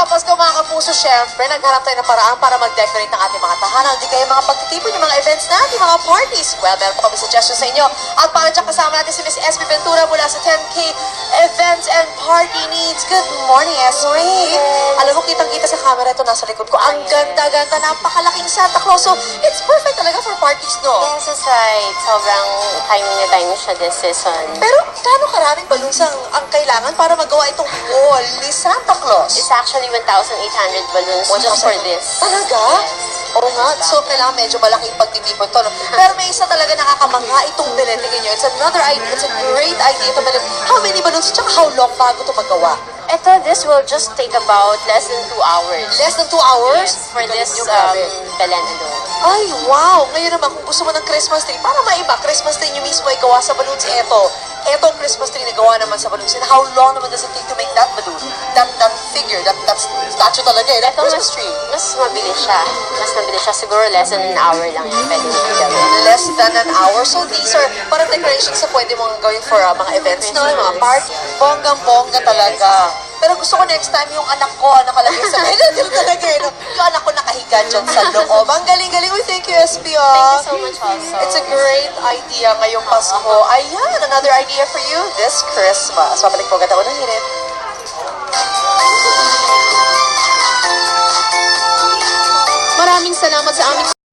magpapasko mga kapuso, syempre, naghanap tayo ng paraan para mag-decorate ng ating mga tahanan. Hindi kayo mga pagtitipon yung mga events natin, mga parties. Well, meron po kami suggestion sa inyo. At para dyan kasama natin si Miss SB Ventura mula sa 10K Events and Party Needs. Good morning, SB. Alam mo, kitang-kita sa camera ito nasa likod ko. Ang ganda-ganda, napakalaking Santa Claus. So, it's perfect talaga for parties, no? Yes, that's right. Sobrang timing na timing siya this season. Pero, gaano karaming balloons ang kailangan para magawa itong wall ni Santa Claus? It's actually 1,800 balloons just for this. Talaga? Oo nga. So, kailangan medyo malaking pagtitipon to. No? Pero may isa talaga nakakamangha itong bilhin. Tingnan nyo. It's another idea. It's a great idea to bilhin. How many balloons? Tsaka how long bago ito magawa? This will just take about less than 2 hours. Less than 2 hours? Yes, for this Grabe. Belen alone. Ay, wow! Ngayon naman, kung gusto mo ng Christmas tree, para maiba, Christmas tree nyo mismo ay gawa sa balloons. Etong Christmas tree na gawa naman sa balloons. And how long naman does it take to make that balloon? That figure, that statue talaga eh. That Christmas tree. Mas mabilis siya. Mas mabilis siya. Siguro less than an hour lang yan. Pwede mo gawin. Less than an hour. So these are parang decorations na pwede mong gawin for mga events, no? Mga party. Bonggang-bongga talaga. Pero gusto ko next time yung anak ko nakalagay sa medyo talaga eh. No? Yung anak ko nakahiga dyan sa loob. Ang galing-galing. Uy, thank you, SB. Thank you so much also. It's a great idea ngayong Pasko. Ayan, another idea for you this Christmas. Mabalik po agad ako ng hirit. Maraming salamat sa aming